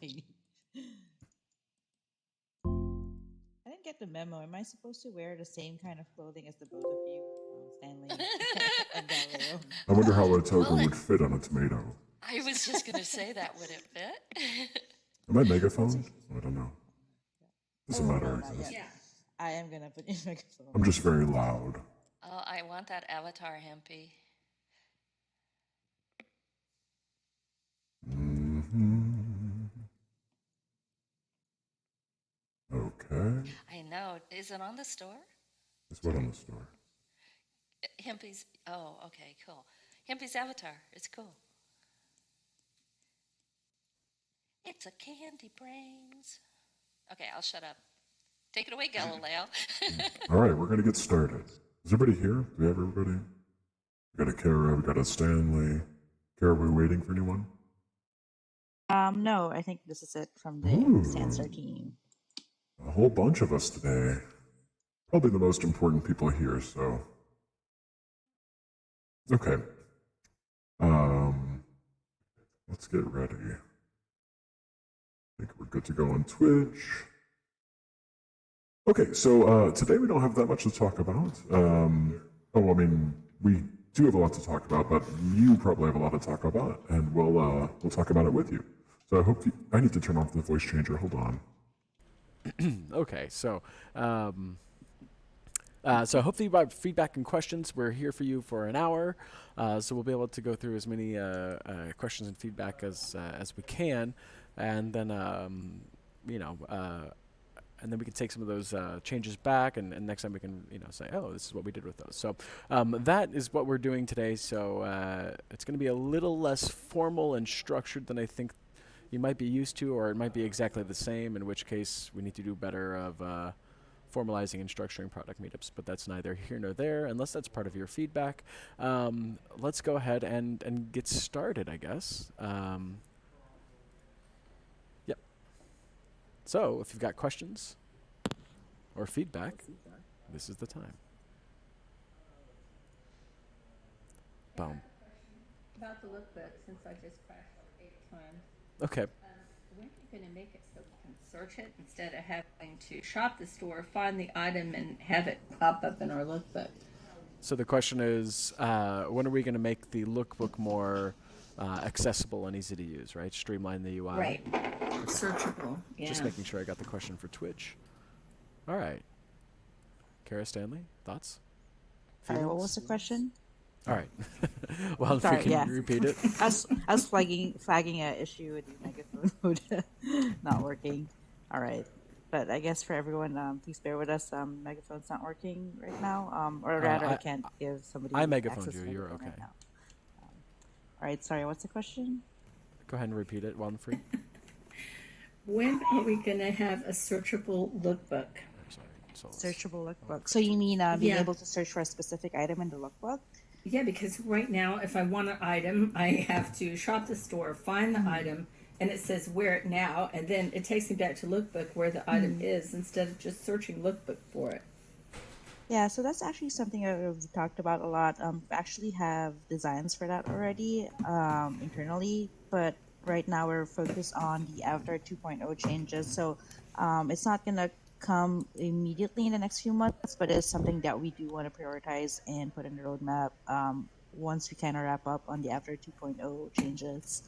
tiny. I didn't get the memo. Am I supposed to wear the same kind of clothing as the both of you, Stanley and Galileo? I wonder how a toga Well, would fit on a tomato. I was just going to say that. Would it fit? Am I megaphone? I don't know. Doesn't matter, no, I not guess. yet. I am gonna put in microphone. I'm just very loud. Oh, I want that avatar, Hempy. Okay. I know. Is it on the store? It's what on the store? Hempy's. Oh, okay, cool. Hempy's avatar. It's cool. It's a candy brains. Okay, I'll shut up. Take it away, Galileo. All right, we're going to get started. Is everybody here? Do we have everybody? We got a Kara, we got a Stanley. Kara, are we waiting for anyone? No, I think this is it from the Sansar team. A whole bunch of us today. Probably the most important people here, so. Okay. Let's get ready. I think we're good to go on Twitch. Okay, so today we don't have that much to talk about. We do have a lot to talk about, but you probably have a lot to talk about, and we'll talk about it with you. So I hope I need to turn off the voice changer. Hold on. Okay, so hopefully you have feedback and questions. We're here for you for an hour, so we'll be able to go through as many questions and feedback as we can, and then and then we can take some of those changes back, and next time we can say, oh, this is what we did with those. So that is what we're doing today. So it's going to be a little less formal and structured than I think you might be used to, or it might be exactly the same, in which case we need to do better of formalizing and structuring product meetups, but that's neither here nor there, unless that's part of your feedback. Let's go ahead and get started, I guess. Yep. So if you've got questions or feedback, this is the time. Boom. About the lookbook, since I just crashed 8 times. Okay. When are you going to make it so we can search it instead of having to shop the store, find the item, and have it pop up in our lookbook? So the question is, when are we going to make the lookbook more accessible and easy to use, right? Streamline the UI. Right. Searchable. Yeah. Just making sure I got the question for Twitch. All right. Kara, Stanley, thoughts? Sorry, what was the question? All right. Well, if you can repeat it. I was flagging an issue with the megaphone mode not working. All right. But I guess for everyone, please bear with us. Megaphone's not working right now. Or rather, I can't give somebody I megaphoned access you. You're okay. Right now. All right. Sorry, what's the question? Go ahead and repeat it while I'm free. When are we going to have a searchable lookbook? Searchable lookbook. So you mean being able to search for a specific item in the lookbook? Yeah, because right now, if I want an item, I have to shop the store, find the item, and it says wear it now, and then it takes me back to lookbook where the item is instead of just searching lookbook for it. Yeah, so that's actually something we've talked about a lot. We actually have designs for that already internally, but right now we're focused on the Avatar 2.0 changes. So it's not going to come immediately in the next few months, but it's something that we do want to prioritize and put in the roadmap once we kind of wrap up on the Avatar 2.0 changes.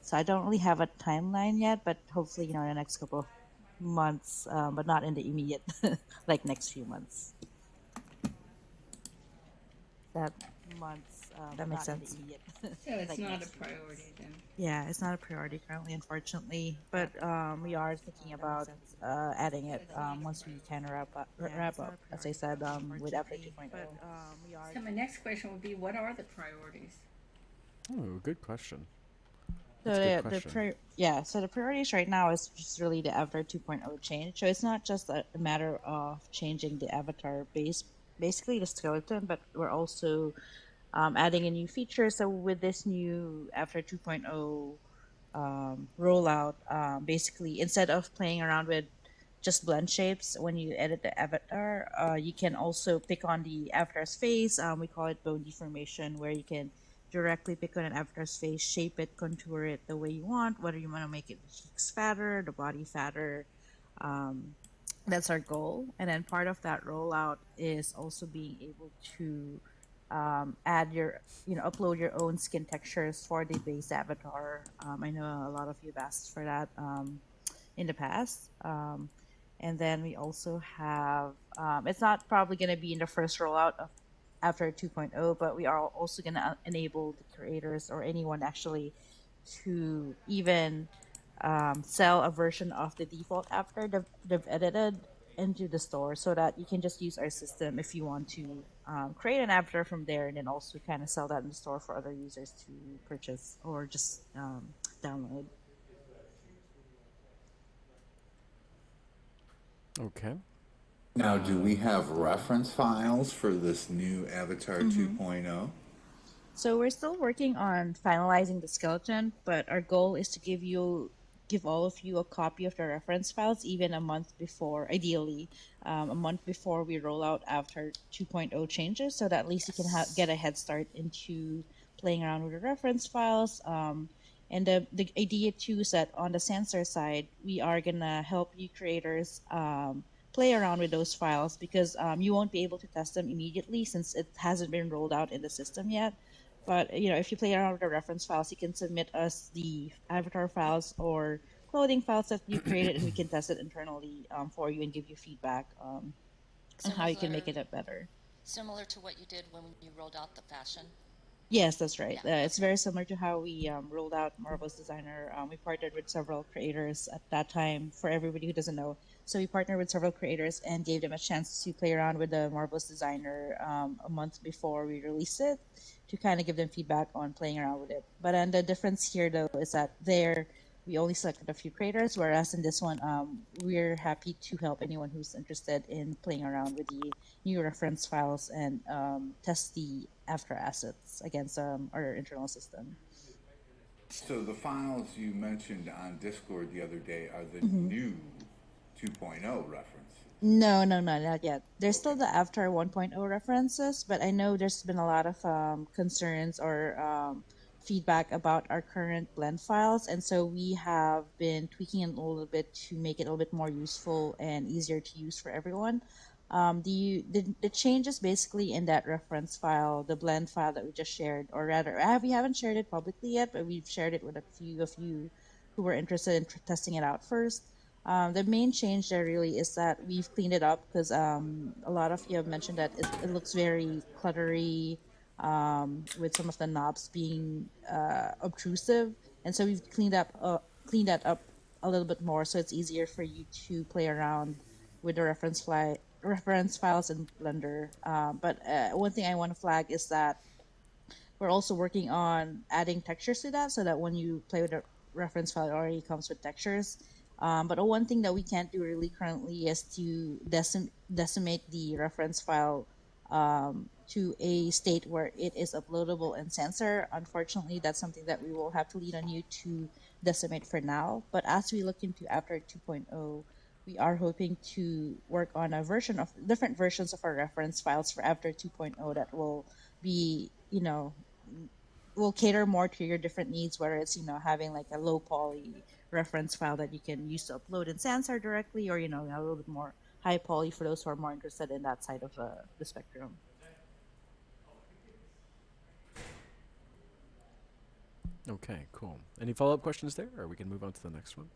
So I don't really have a timeline yet, but hopefully, in the next couple of months, but not in the immediate, like next few months. That makes sense. So it's not a priority then. Yeah, it's not a priority currently, unfortunately. But we are thinking about adding it once we kind of wrap up, as I said, with Avatar 2.0. So my next question would be, what are the priorities? Oh, good question. So the priorities right now is just really the Avatar 2.0 change. So it's not just a matter of changing the avatar basically the skeleton, but we're also adding a new feature. So with this new Avatar 2.0 rollout, basically instead of playing around with just blend shapes when you edit the avatar, you can also pick on the avatar's face. We call it bone deformation, where you can directly pick on an avatar's face, shape it, contour it the way you want, whether you want to make it the cheeks fatter, the body fatter. Um, that's our goal. And then part of that rollout is also being able to add your, upload your own skin textures for the base avatar. I know a lot of you have asked for that in the past. And then we also have, it's not probably going to be in the first rollout of after 2.0, but we are also going to enable the creators or anyone actually to even sell a version of the default after they've edited into the store so that you can just use our system if you want to create an avatar from there and then also kind of sell that in the store for other users to purchase or just download. Okay. Now, do we have reference files for this new Avatar Mm-hmm. 2.0? So we're still working on finalizing the skeleton, but our goal is to give all of you a copy of the reference files even a month before, ideally, a month before we roll out after 2.0 changes, so that at least you can get a head start into playing around with the reference files. And the idea too is that on the Sansar side, we are gonna help you creators play around with those files because you won't be able to test them immediately since it hasn't been rolled out in the system yet. But if you play around with the reference files, you can submit us the avatar files or clothing files that you created, and we can test it internally for you and give you feedback on how you can make Similar, it better. similar to what you did when you rolled out the fashion. Yes, that's right. Yeah. It's Okay. very similar to how we rolled out Marvel's Designer. We partnered with several creators at that time. For everybody who doesn't know, so we partnered with several creators and gave them a chance to play around with the Marvel's Designer a month before we released it to kind of give them feedback on playing around with it. But then the difference here, though, is that there we only selected a few creators, whereas in this one, we're happy to help anyone who's interested in playing around with the new reference files and test the after assets against our internal system. So the files you mentioned on Discord the other day are the Mm-hmm. new 2.0 references. No, no, no, not yet. There's Okay. still the after 1.0 references, but I know there's been a lot of concerns or feedback about our current blend files, and so we have been tweaking it a little bit to make it a little bit more useful and easier to use for everyone. The changes basically in that reference file, the blend file that we just shared, or rather, we haven't shared it publicly yet, but we've shared it with a few of you who were interested in testing it out first. The main change there really is that we've cleaned it up because a lot of you have mentioned that it looks very cluttery with some of the knobs being obtrusive, and so we've cleaned that up a little bit more, so it's easier for you to play around with the reference files in Blender. But one thing I want to flag is that we're also working on adding textures to that so that when you play with a reference file, it already comes with textures. But one thing that we can't do really currently is to decimate the reference file to a state where it is uploadable in Sansar. Unfortunately, that's something that we will have to lean on you to decimate for now. But as we look into after 2.0, we are hoping to work on a version of different versions of our reference files for after 2.0 that will be, will cater more to your different needs, whether it's, having like a low poly reference file that you can use to upload in Sansar directly, or, a little bit more high poly for those who are more interested in that side of the spectrum. Okay, cool. Any follow up questions there, or we can move on to the next one?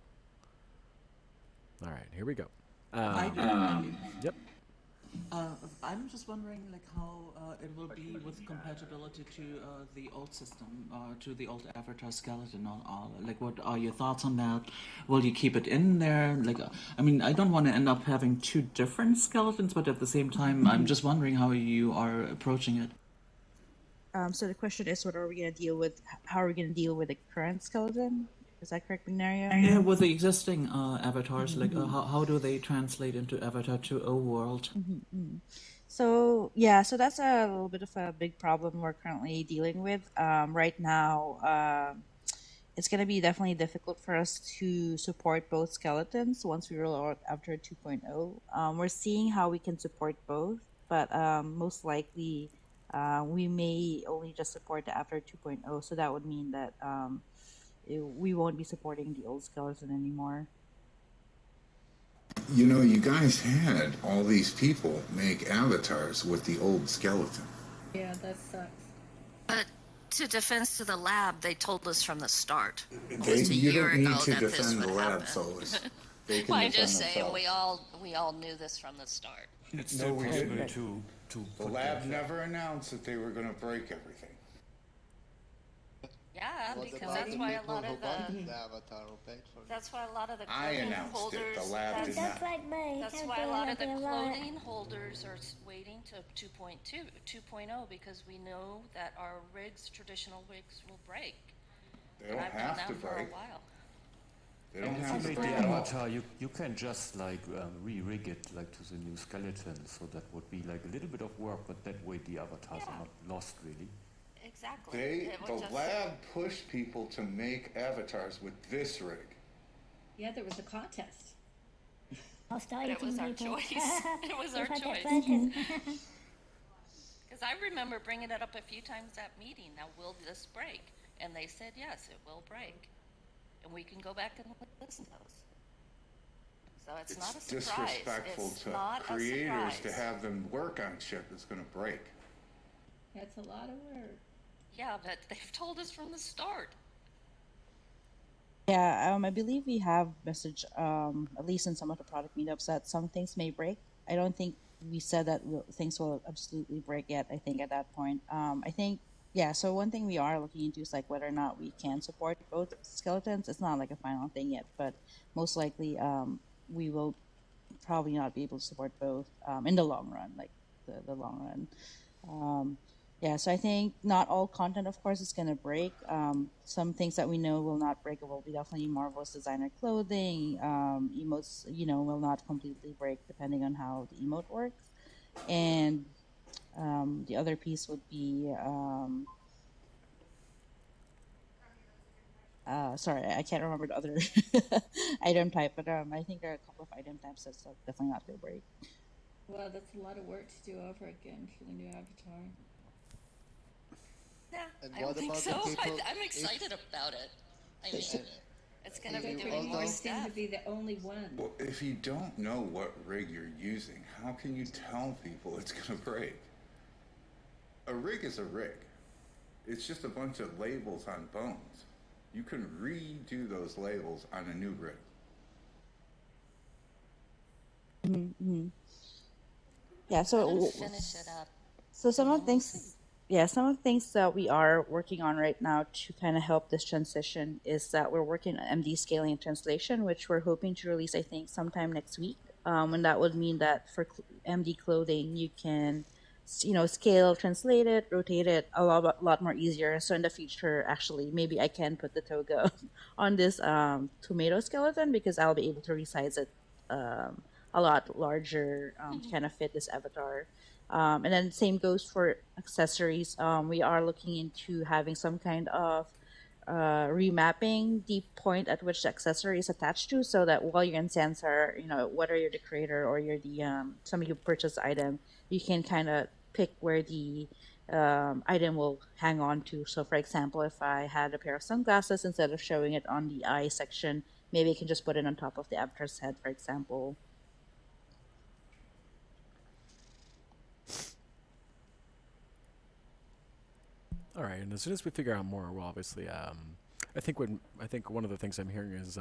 All right, here we go. I do. Yep. I'm just wondering, like, how it will be with compatibility to the old system, to the old Avatar skeleton. Like, what are your thoughts on that? Will you keep it in there? Like, I mean, I don't want to end up having two different skeletons, but at the same time, I'm just wondering how you are approaching it. So the question is, what are we going to deal with? How are we going to deal with the current skeleton? Is that correct, Binario? Yeah, with the existing avatars, like, how do they translate into Avatar 2.0 world? So yeah, so that's a little bit of a big problem we're currently dealing with right now. It's going to be definitely difficult for us to support both skeletons once we roll out after 2.0. We're seeing how we can support both, but most likely We may only just support the Avatar 2.0, so that would mean that we won't be supporting the old skeleton anymore. You know, you guys had all these people make avatars with the old skeleton. Yeah, that sucks. But to defense to the lab, they told us from the start. You don't need to that this defend the would lab, happen. Solus. They can Well, I'm defend just saying, themselves. we all knew this from the start. It's No, still we possible didn't. to The put lab that- never announced that they were going to break everything. Yeah, What because about that's the why a people lot who of bought the the avatar or paid for it? that's why a lot of the I clothing announced holders it. The lab did that's, not. that's why a lot of the clothing holders are waiting to 2.0 because we know that our rigs, traditional rigs, will break. They And don't I've known have that to for a break. while. They don't If you have to make break. the avatar, you can just like re-rig it like to the new skeleton, so that would be like a little bit of work, but that way the avatars Yeah. are not lost really. Exactly. It would The just- lab pushed people to make avatars with this rig. Yeah, there was a contest. But it was our choice. It was our choice. Because I remember bringing it up a few times at meeting. Now, will this break? And they said yes, it will break. And we can go back and listen to those. So it's not a It's surprise. disrespectful It's to not creators a to surprise. have them work on shit that's going to break. That's a lot of work. Yeah, but they've told us from the start. Yeah, I believe we have message, at least in some of the product meetups, that some things may break. I don't think we said that things will absolutely break yet. I think at that point, I think yeah. So one thing we are looking into is like whether or not we can support both skeletons. It's not like a final thing yet, but most likely, we will probably not be able to support both in the long run, like the long run. Yeah, so I think not all content, of course, is going to break. Some things that we know will not break will be definitely Marvel's designer clothing. Emotes, will not completely break depending on how the emote works. And the other piece would be, sorry, I can't remember the other item type, but I think there are a couple of item types that's definitely not going to break. Well, that's a lot of work to do over again for the new avatar. Yeah, And I don't what think about so. the people I'm excited about it. I mean, And it's going to if be you doing although- more We seem stuff. to be the only one. Well, if you don't know what rig you're using, how can you tell people it's going to break? A rig is a rig. It's just a bunch of labels on bones. You can redo those labels on a new rig. Mm-hmm. Yeah, so I'm going to finish it up. So some of the We'll things, yeah, some of the things that we are working on right now to kind of help this transition is that we're working on MD scaling and translation, which we're hoping to release, I think, sometime next week. And that would mean that for MD clothing, you can, scale, translate it, rotate it lot more easier. So in the future, actually, maybe I can put the toga on this tomato skeleton because I'll be able to resize it a lot larger to kind of fit this avatar. And then same goes for accessories. We are looking into having some kind of remapping the point at which the accessory is attached to, so that while you're in Sansar, whether you're the creator or you're the somebody who purchased the item, you can kind of pick where the item will hang on to. So, for example, if I had a pair of sunglasses, instead of showing it on the eye section, maybe I can just put it on top of the avatar's head, for example. All right, and as soon as we figure out more, we'll obviously. I think one of the things I'm hearing is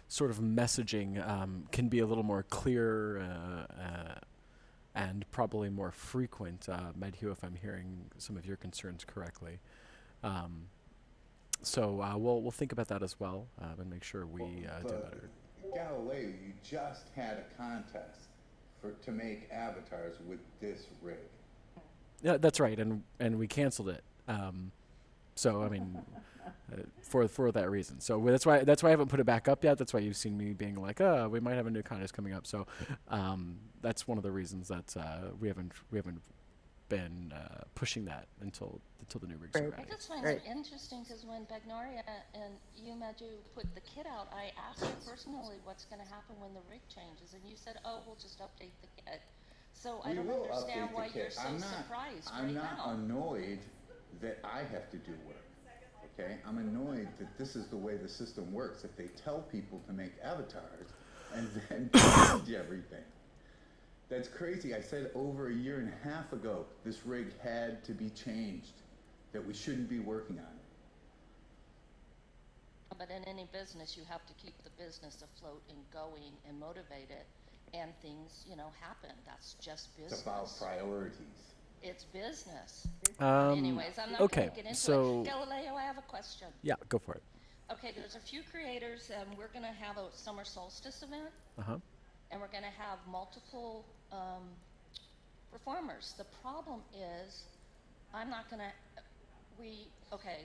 sort of messaging can be a little more clear and probably more frequent. Medhu, if I'm hearing some of your concerns correctly. So we'll think about that as well and make sure we do better. Galileo, you just had a contest to make avatars with this rig. Yeah, that's right, and we canceled it. So I mean, for that reason. So that's why I haven't put it back up yet. That's why you've seen me being like, we might have a new contest coming up. So that's one of the reasons that we haven't been pushing that until the new rigs are Right. I ready. just find Right. it interesting because when Bagnoria and you, Madhu, put the kit out, I asked you personally what's going to happen when the rig changes, and you said, "Oh, we'll just update the kit." So I We don't will understand update why the you're kit. so surprised I'm right not now. annoyed that I have to do work. Okay? I'm annoyed that this is the way the system works. If they tell people to make avatars and then change everything. That's crazy. I said over a year and a half ago this rig had to be changed, that we shouldn't be working on it. But in any business, you have to keep the business afloat and going and motivated, and things, happen. That's just business. It's about priorities. It's business. Um, Anyways, I'm not okay, going to get into so it. Galileo, I have a question. yeah, go for it. Okay, there's a few creators, and we're going to have a summer solstice event, Uh-huh. and we're going to have multiple performers. The problem is, I'm not going to.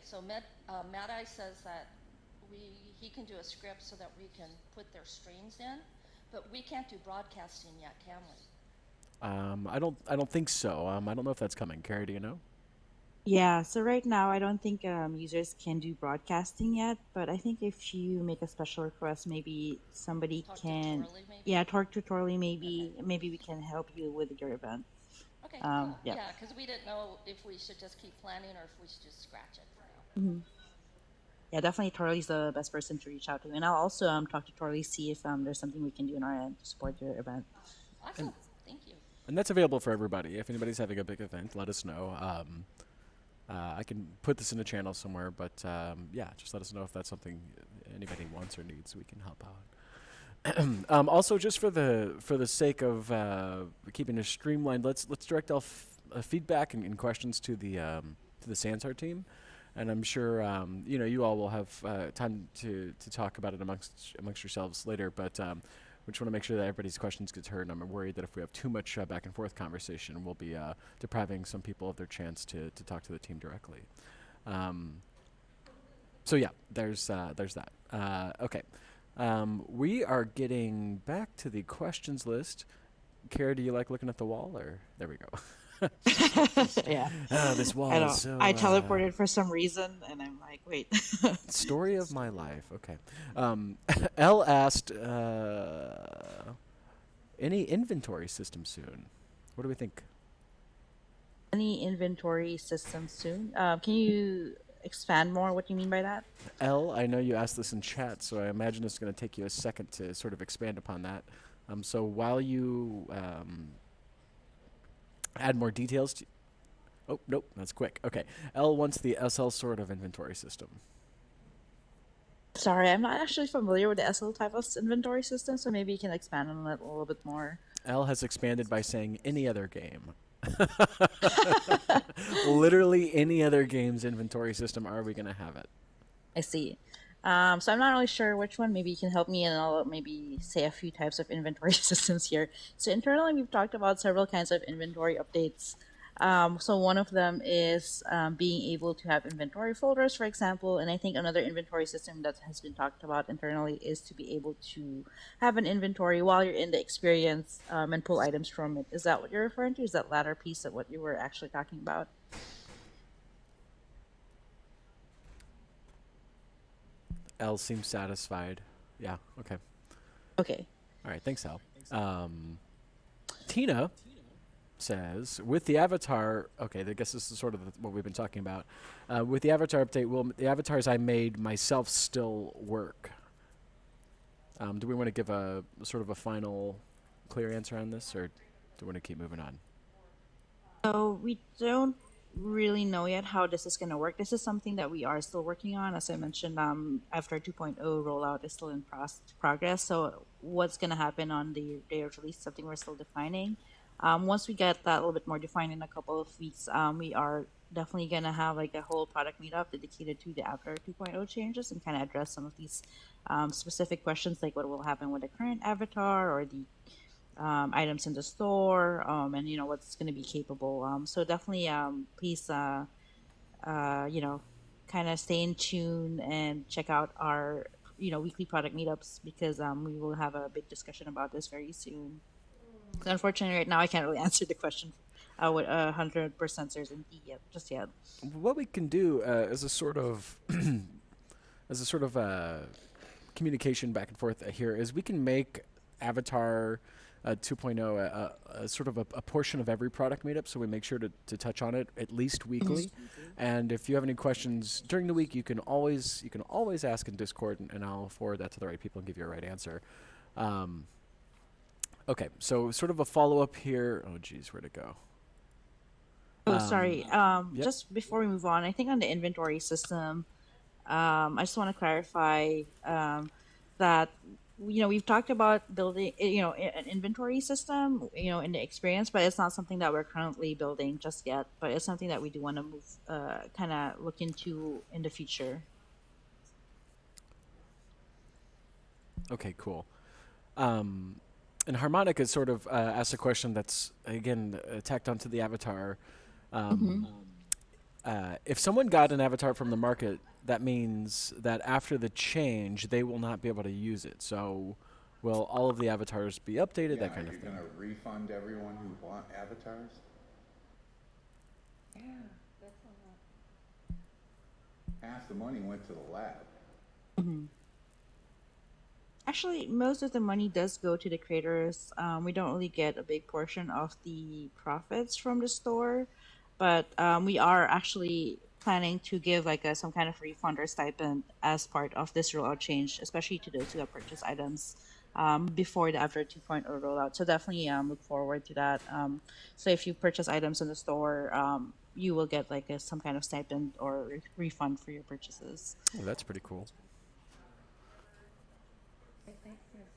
So Mad Eye says that he can do a script so that we can put their streams in, but we can't do broadcasting yet, can we? I don't think so. I don't know if that's coming. Carrie, do you know? Yeah, so right now I don't think users can do broadcasting yet, but I think if you make a special request, maybe somebody Talk to can, Torley, maybe? yeah, talk to Torley, maybe Okay. maybe we can help you with your event. Okay, cool. Yeah. Yeah, because we didn't know if we should just keep planning or if we should just scratch it for now. hmm Yeah, definitely Torley's the best person to reach out to, and I'll also talk to Torley, see if there's something we can do on our end to support your event. Awesome. Thank you. And that's available for everybody. If anybody's having a big event, let us know. I can put this in a channel somewhere, but yeah, just let us know if that's something anybody wants or needs. We can help out. Also, just for the sake of keeping it streamlined, let's direct all feedback and questions to the Sansar team, and I'm sure you all will have time to talk about it amongst yourselves later. But we just want to make sure that everybody's questions gets heard. And I'm worried that if we have too much back and forth conversation, we'll be depriving some people of their chance to talk to the team directly. So yeah, there's that. Okay. We are getting back to the questions list. Kara, do you like looking at the wall, or there we go? Yeah, This wall I is know. so. I teleported for some reason, and I'm like, wait. Story of my life. Okay. L asked, any inventory system soon? What do we think? Any inventory system soon? Can you expand more what you mean by that? L, I know you asked this in chat, so I imagine it's going to take you a second to sort of expand upon that. So while you add more details to... Oh, nope, that's quick. Okay. L wants the SL sort of inventory system. Sorry, I'm not actually familiar with the SL type of inventory system, so maybe you can expand on it a little bit more. L has expanded by saying any other game. Literally any other game's inventory system, are we going to have it? I see. So I'm not really sure which one. Maybe you can help me, and I'll maybe say a few types of inventory systems here. So internally, we've talked about several kinds of inventory updates. So one of them is being able to have inventory folders, for example. And I think another inventory system that has been talked about internally is to be able to have an inventory while you're in the experience and pull items from it. Is that what you're referring to? Is that latter piece of what you were actually talking about? L seems satisfied. Yeah, okay. Okay. All right, thanks, Al. Tina says, with the avatar, okay, I guess this is sort of what we've been talking about. With the avatar update, will the avatars I made myself still work? Do we want to give a sort of a final clear answer on this, or do we want to keep moving on? So we don't really know yet how this is going to work. This is something that we are still working on. As I mentioned, after 2.0 rollout is still in progress. So what's going to happen on the day of release is something we're still defining. Once we get that a little bit more defined in a couple of weeks, we are definitely going to have like a whole product meetup dedicated to the after 2.0 changes and kind of address some of these specific questions, like what will happen with the current avatar or the items in the store, and what's going to be capable. So definitely, please, kind of stay in tune and check out our weekly product meetups, because we will have a big discussion about this very soon. So unfortunately, right now I can't really answer the question with 100% certainty just yet. What we can do as a sort of communication back and forth here is we can make avatar 2.0 sort of a portion of every product meetup, so we make sure to touch on it at least weekly. And if you have any questions during the week, you can always ask in Discord, and I'll forward that to the right people and give you a right answer. Okay, so sort of a follow up here. Oh, geez, where'd it go? Oh, sorry. Yep. Just before we move on, I think on the inventory system, I just want to clarify that we've talked about building an inventory system in the experience, but it's not something that we're currently building just yet. But it's something that we do want to move kind of look into in the future. Okay, cool. And Harmonica sort of asked a question that's, again, tacked onto the avatar. If someone got an avatar from the market, that means that after the change, they will not be able to use it. So will all of the avatars be updated, that kind of Are you thing? going to refund everyone who bought avatars? Yeah, that's a lot. Half the money went to the lab. Actually, most of the money does go to the creators. We don't really get a big portion of the profits from the store, but we are actually planning to give like some kind of refund or stipend as part of this rollout change, especially to those who have purchased items before the After 2.0 rollout. So definitely look forward to that. So if you purchase items in the store, you will get like some kind of stipend or refund for your purchases. Oh, that's pretty cool. I think since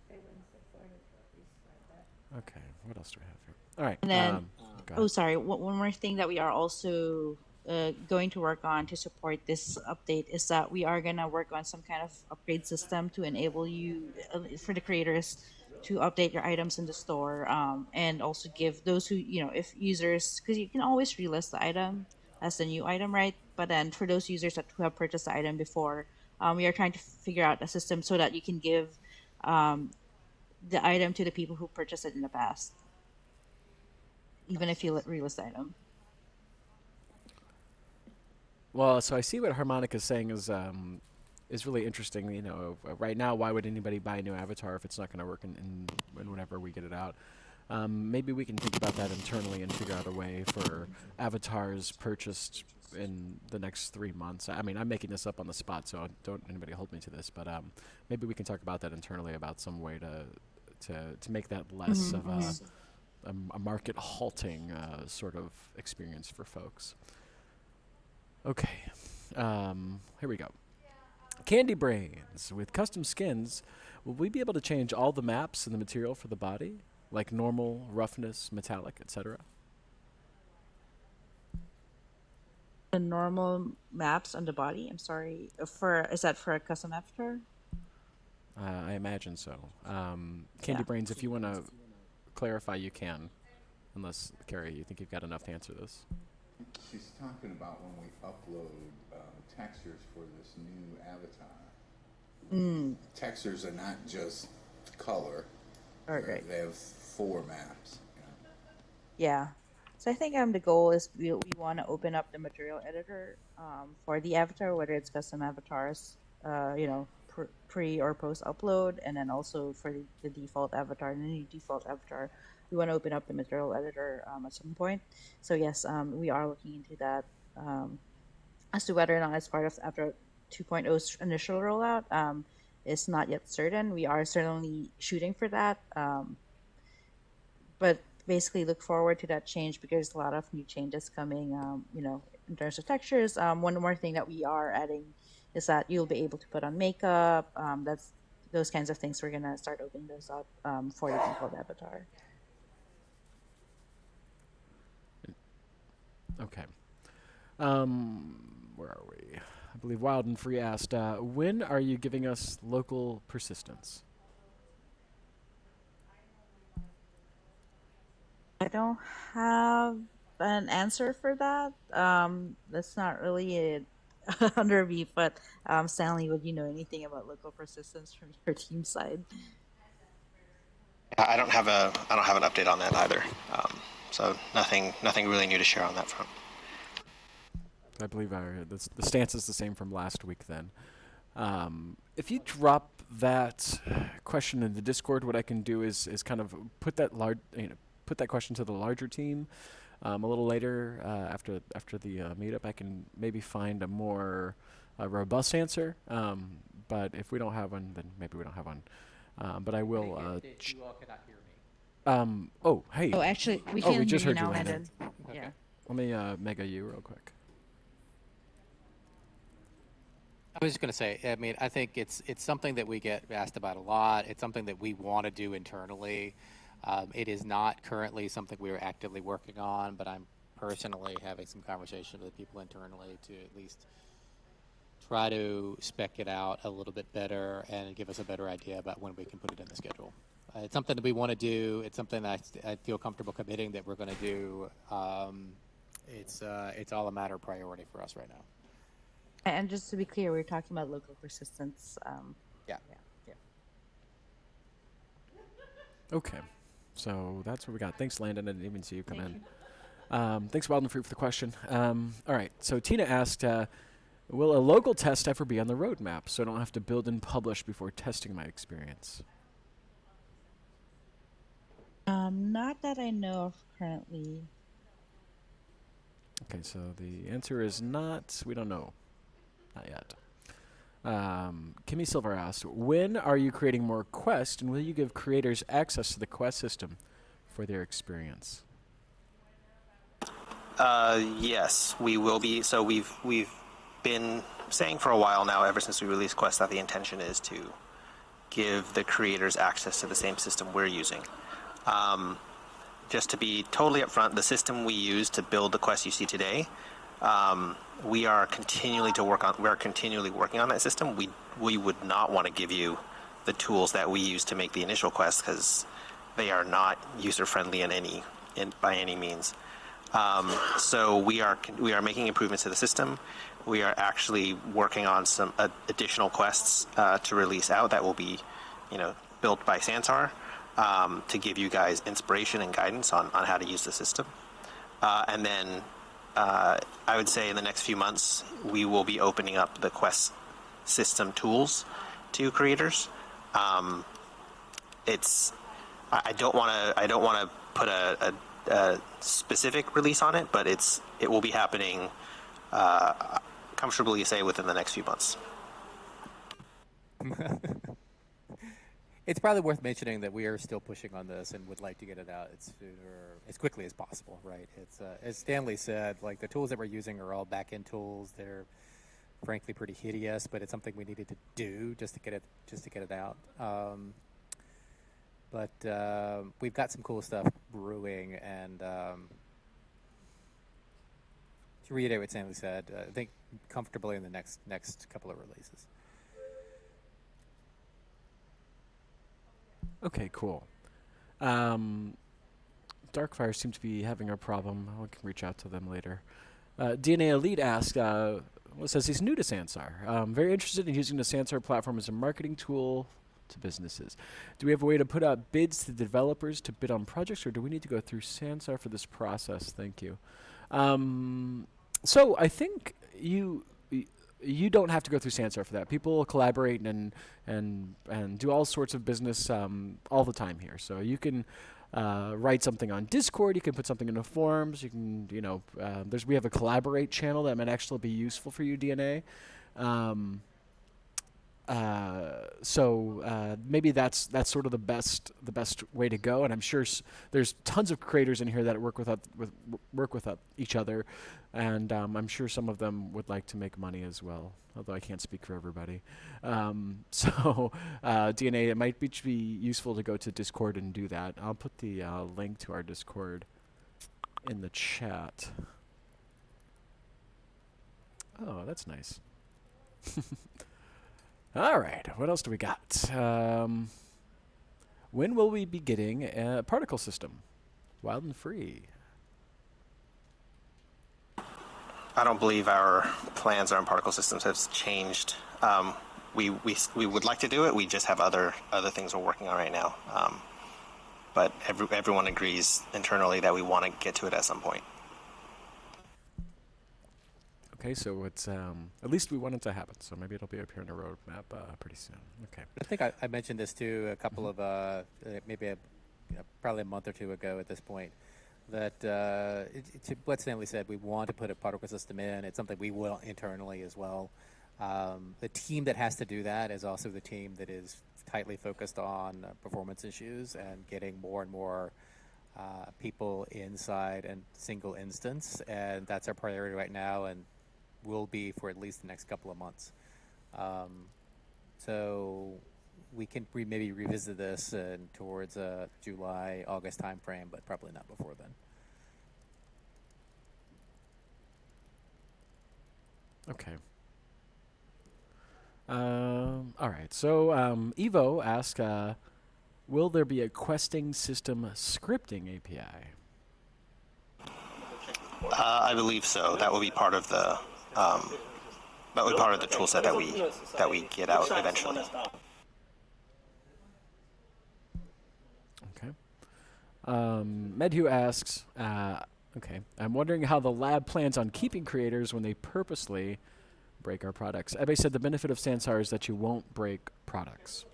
they wouldn't support it, at least that. Okay, what else do we have here? All right. And then, go oh, ahead. sorry, one more thing that we are also going to work on to support this update is that we are going to work on some kind of upgrade system to enable you, for the creators, to update your items in the store, and also give those who, if users, because you can always relist the item as the new item, right? But then for those users who have purchased the item before, we are trying to figure out a system so that you can give the item to the people who purchased it in the past, even if you relist the item. Well, so I see what Harmonica is saying is really interesting. Right now, why would anybody buy a new avatar if it's not going to work in whenever we get it out? Maybe we can think about that internally and figure out a way for avatars purchased in the next 3 months. I mean, I'm making this up on the spot, so don't anybody hold me to this. But maybe we can talk about that internally about some way to make that less of a market halting sort of experience for folks. Okay, here we go. Candy Brains. With custom skins, will we be able to change all the maps and the material for the body? Like normal, roughness, metallic, etc.? The normal maps on the body. I'm sorry. Is that for a custom avatar? I imagine so. Candy Brains, if you want to clarify, you can. Unless, Carrie, you think you've got enough to answer this. She's talking about when we upload textures for this new avatar. Textures are not just color. Right. They have 4 maps. Yeah. So I think the goal is we want to open up the material editor for the avatar, whether it's custom avatars, pre or post upload, and then also for the default avatar and the new default avatar, we want to open up the material editor at some point. So yes, we are looking into that. As to whether or not it's part of After 2.0's initial rollout, is not yet certain. We are certainly shooting for that, but basically look forward to that change because there's a lot of new changes coming. In terms of textures, one more thing that we are adding is that you'll be able to put on makeup. That's those kinds of things. We're gonna start opening those up for the default avatar. Okay. Where are we? I believe Wild and Free asked, when are you giving us local persistence? I don't have an answer for that. That's not really under me, but Stanley, would you know anything about local persistence from your team side? I don't have an update on that either. So nothing really new to share on that front. I believe the stance is the same from last week then. If you drop that question in the Discord, what I can do is kind of put that put that question to the larger team. A little later, after the meetup, I can maybe find a more robust answer. But if we don't have one, then maybe we don't have one. But I will. You all cannot hear me. Oh, hey. Oh, actually, we Oh, can we hear just you heard you, now, Landon. Landon. Okay. Yeah. Let me mega you real quick. I was just going to say, I mean, I think it's something that we get asked about a lot. It's something that we want to do internally. It is not currently something we are actively working on, but I'm personally having some conversation with people internally to at least try to spec it out a little bit better and give us a better idea about when we can put it in the schedule. It's something that we want to do. It's something that I feel comfortable committing that we're going to do. It's all a matter of priority for us right now. And just to be clear, we're talking about local persistence. Yeah. Okay. So that's what we got. Thanks, Landon. I didn't even see you come in. Thanks, Walden Fruit, for the question. All right. So Tina asked, will a local test ever be on the roadmap so I don't have to build and publish before testing my experience? Not that I know of currently. Okay, so the answer is not. We don't know. Not yet. Kimmy Silver asked, when are you creating more quests, and will you give creators access to the quest system for their experience? Yes, we will be. So we've been saying for a while now, ever since we released Quest, that the intention is to give the creators access to the same system we're using. Just to be totally upfront, the system we use to build the Quest you see today, we are continually working on that system. We would not want to give you the tools that we use to make the initial Quest because they are not user friendly by any means. So we are making improvements to the system. We are actually working on some additional quests to release out that will be, built by Sansar to give you guys inspiration and guidance on how to use the system. And then I would say in the next few months we will be opening up the quest system tools to creators. I don't want to put a specific release on it, but it will be happening comfortably, say, within the next few months. It's probably worth mentioning that we are still pushing on this and would like to get it out as quickly as possible, right? It's as Stanley said, like the tools that we're using are all back-end tools. They're frankly pretty hideous, but it's something we needed to do just to get it out. But we've got some cool stuff brewing, and to reiterate what Stanley said, I think comfortably in the next couple of releases. Okay, cool. Darkfire seems to be having a problem. We can reach out to them later. DNA Elite asked, says he's new to Sansar. Very interested in using the Sansar platform as a marketing tool to businesses. Do we have a way to put out bids to developers to bid on projects, or do we need to go through Sansar for this process? Thank you. So I think you don't have to go through Sansar for that. People collaborate and do all sorts of business all the time here. So you can write something on Discord. You can put something in the forums. You can, we have a collaborate channel that might actually be useful for you, DNA. So maybe that's sort of the best way to go. And I'm sure there's tons of creators in here that work with each other, and I'm sure some of them would like to make money as well. Although I can't speak for everybody. So DNA, it might be useful to go to Discord and do that. I'll put the link to our Discord in the chat. Oh, that's nice. All right, what else do we got? When will we be getting a particle system? Wild and free. I don't believe our plans on particle systems have changed. We would like to do it. We just have other things we're working on right now. But everyone agrees internally that we want to get to it at some point. Okay, so it's at least we want it to happen. So maybe it'll be up here in the roadmap pretty soon. Okay. I think I mentioned this too a couple of maybe probably a month or two ago at this point. That to what Stanley said, we want to put a particle system in. It's something we will internally as well. The team that has to do that is also the team that is tightly focused on performance issues and getting more and more people inside and single instance, and that's our priority right now, and will be for at least the next couple of months. So we can maybe revisit this towards July, August timeframe, but probably not before then. Okay. All right. So Evo asked, will there be a questing system scripting API? I believe so. That will be part of the that will be part of the tool set that we get out eventually. Okay. Medhu asks, okay, I'm wondering how the lab plans on keeping creators when they purposely break our products. Ebbe said the benefit of Sansar is that you won't break products.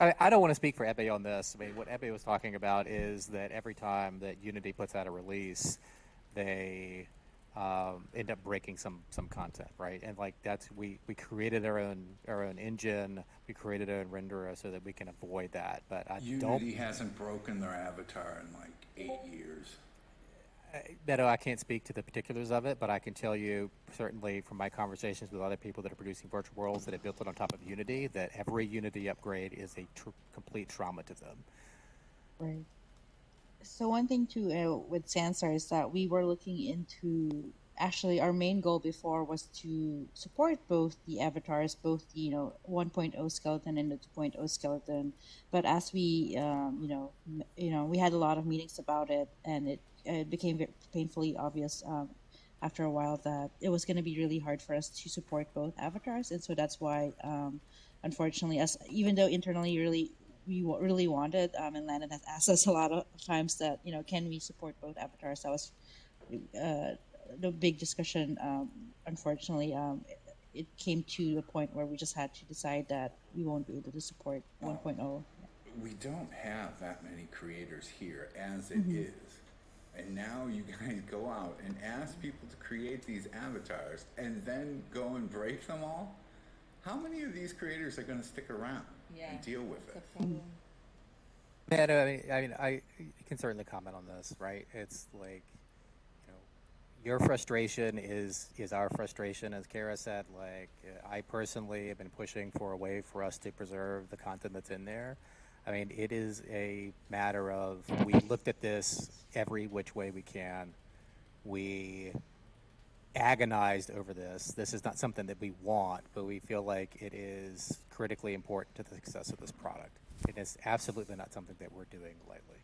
I don't want to speak for Ebbe on this. I mean, what Ebbe was talking about is that every time that Unity puts out a release, they end up breaking some content, right? And like that's we created our own engine, we created our own renderer so that we can avoid that. But Unity hasn't broken their avatar in like 8 years. Beto, I can't speak to the particulars of it, but I can tell you certainly from my conversations with other people that are producing virtual worlds that have built it on top of Unity, that every Unity upgrade is a complete trauma to them. Right. So one thing too with Sansar is that we were looking into, actually our main goal before was to support both the avatars, both the 1.0 skeleton and the 2.0 skeleton. But as we we had a lot of meetings about it, and it became painfully obvious after a while that it was going to be really hard for us to support both avatars, and so that's why unfortunately, as even though internally we really wanted, and Landon has asked us a lot of times that can we support both avatars. That was the big discussion. Unfortunately, it came to the point where we just had to decide that we won't be able to support 1.0. We don't have that many creators here as it is. And now you guys go out and ask people to create these avatars and then go and break them all. How many of these creators are going to stick around and deal with it? Yeah, no, I can certainly comment on this, right? It's like, your frustration is our frustration, as Kara said. Like, I personally have been pushing for a way for us to preserve the content that's in there. I mean, it is a matter of, we looked at this every which way we can. We agonized over this. This is not something that we want, but we feel like it is critically important to the success of this product. It is absolutely not something that we're doing lightly.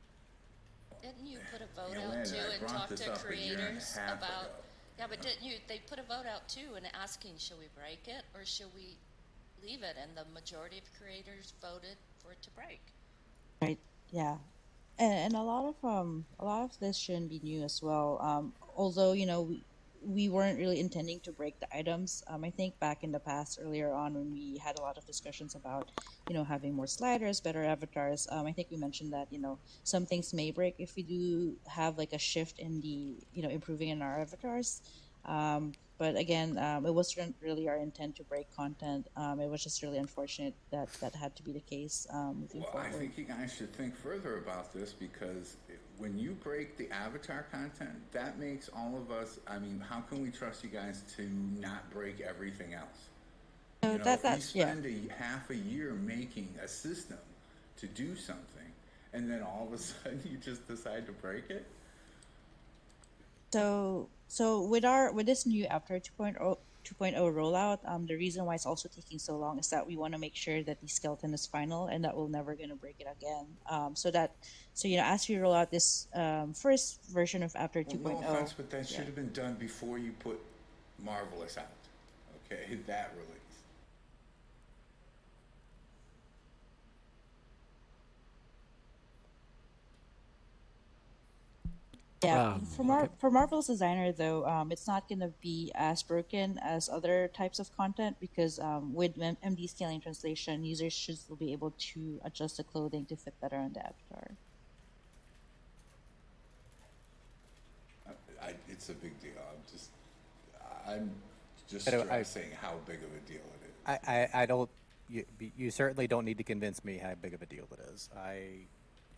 Didn't you put a vote out too and talk to creators about? Yeah, but they put a vote out too and asking, should we break it or should we leave it? And the majority of creators voted for it to break. Right. Yeah. And a lot of this shouldn't be new as well. Although we weren't really intending to break the items. I think back in the past, earlier on, when we had a lot of discussions about having more sliders, better avatars. I think we mentioned that some things may break if we do have like a shift in the improving in our avatars. But again, it wasn't really our intent to break content. It was just really unfortunate that that had to be the case moving forward. I think you guys should think further about this, because when you break the avatar content, that makes all of us, how can we trust you guys to not break everything else? So If you spend half a year making a system to do something, and then all of a sudden you just decide to break it? So with this new after 2.0 rollout, the reason why it's also taking so long is that we want to make sure that the skeleton is final and that we're never going to break it again. So as we roll out this first version of after 2.0, no offense, but that should have been done before you put Marvelous out. Okay, that release. Yeah, Okay. for Marvel's designer though, it's not gonna be as broken as other types of content because with MD scaling translation, users should still be able to adjust the clothing to fit better on the avatar. It's a big deal. I'm just I, don't- stressing how big of a deal it is. I don't. You certainly don't need to convince me how big of a deal it is. I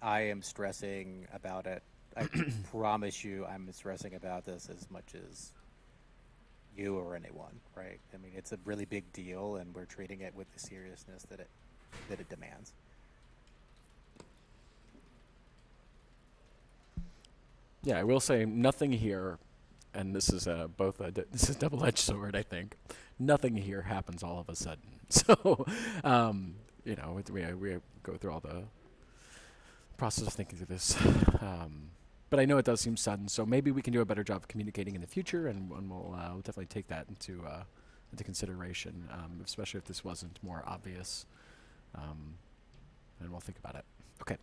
am stressing about it. I promise you, I'm stressing about this as much as you or anyone. Right? I mean, it's a really big deal, and we're treating it with the seriousness that it demands. Yeah, I will say nothing here, and this is this is double-edged sword. I think nothing here happens all of a sudden. So, we go through all the process of thinking through this. But I know it does seem sudden, so maybe we can do a better job of communicating in the future, and we'll definitely take that into consideration, especially if this wasn't more obvious. And we'll think about it. Okay.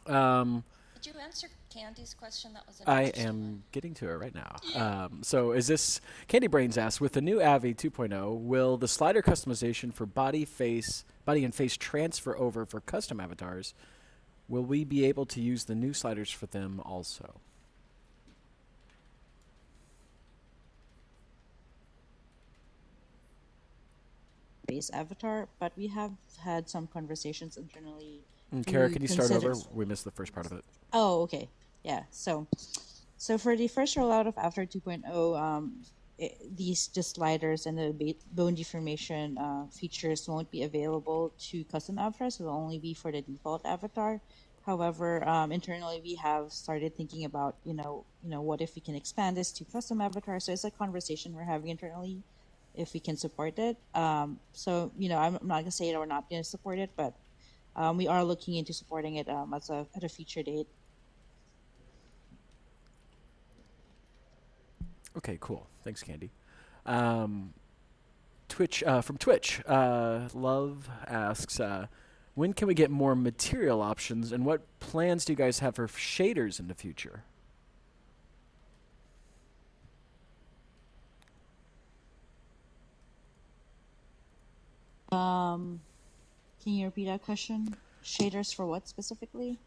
Did you answer Candy's question? That was an I interesting am one. getting to it right now. So is this Candy Brains asks, with the new Avi 2.0, will the slider customization for body and face transfer over for custom avatars? Will we be able to use the new sliders for them also? Base avatar, but we have had some conversations internally. Kara, to can you start consider- over? We missed the first part of it. Oh, okay. Yeah. So for the first rollout of Avatar 2.0, these just sliders and the bone deformation features won't be available to custom avatars. It'll only be for the default avatar. However, internally we have started thinking about, what if we can expand this to custom avatars? So it's a conversation we're having internally if we can support it. So, I'm not gonna say that we're not gonna support it, but we are looking into supporting it at a future date. Okay, cool. Thanks, Candy. Twitch from Twitch. Love asks, when can we get more material options, and what plans do you guys have for shaders in the future? Can you repeat that question? Shaders for what specifically?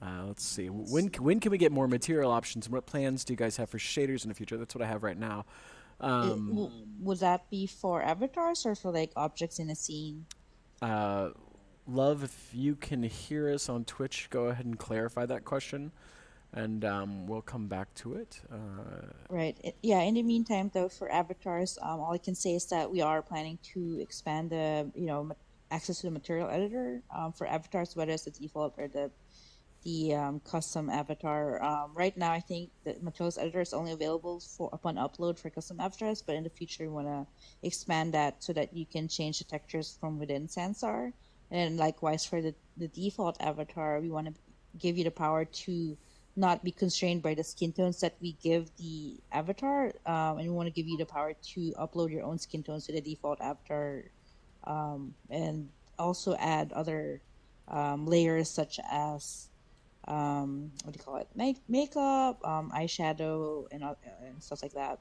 Let's see. When can we get more material options, and what plans do you guys have for shaders in the future? That's what I have right now. Would that be for avatars or for like objects in a scene? Love, if you can hear us on Twitch, go ahead and clarify that question, and we'll come back to it. Right. Yeah. In the meantime, though, for avatars, all I can say is that we are planning to expand the access to the material editor for avatars, whether it's the default or the custom avatar. Right now, I think the materials editor is only available for upon upload for custom avatars, but in the future, we want to expand that so that you can change the textures from within Sansar. And likewise, for the default avatar, we want to give you the power to not be constrained by the skin tones that we give the avatar, and we want to give you the power to upload your own skin tones to the default avatar, and also add other layers such as what do you call it? Makeup, eyeshadow, and stuff like that.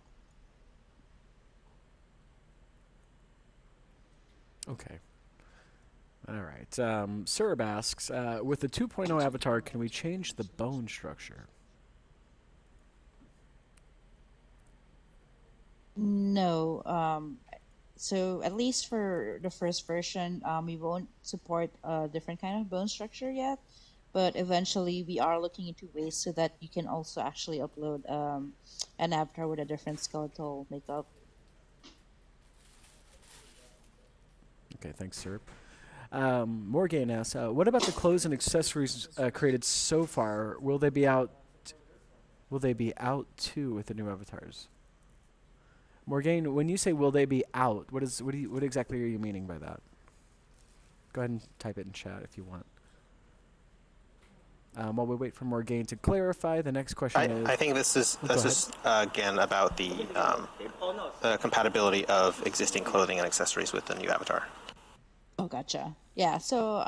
Okay. All right. Serb asks, with the 2.0 avatar, can we change the bone structure? No. So at least for the first version, we won't support a different kind of bone structure yet. But eventually, we are looking into ways so that you can also actually upload an avatar with a different skeletal makeup. Okay, thanks, Serb. Morgan asks, what about the clothes and accessories created so far? Will they be out? Will they be out too with the new avatars? Morgan, when you say "will they be out," what exactly are you meaning by that? Go ahead and type it in chat if you want. While we wait for Morgan to clarify, the next question is... I think this is again about the compatibility of existing clothing and accessories with the new avatar. Oh, gotcha. Yeah, so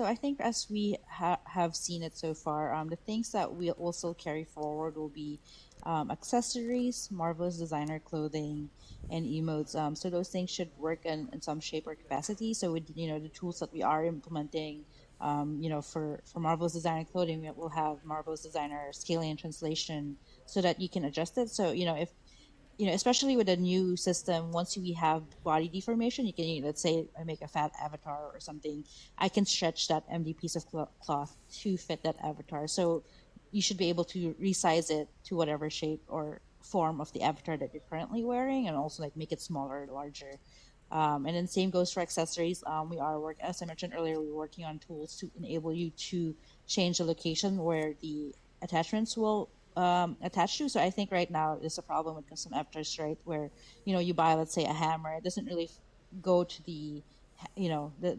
I think as we have seen it so far, the things that we will still carry forward will be accessories, marvelous designer clothing, and emotes. So those things should work in some shape or capacity. So with the tools that we are implementing, for marvelous designer clothing, we'll have marvelous designer scaling and translation so that you can adjust it. So if especially with a new system, once we have body deformation, you can, let's say I make a fat avatar or something, I can stretch that empty piece of cloth to fit that avatar. So you should be able to resize it to whatever shape or form of the avatar that you're currently wearing, and also like make it smaller, larger. And then same goes for accessories. We are as I mentioned earlier, we're working on tools to enable you to change the location where the attachments will attach to. So I think right now there's a problem with custom avatars, right? Where you buy, let's say, a hammer, it doesn't really go to the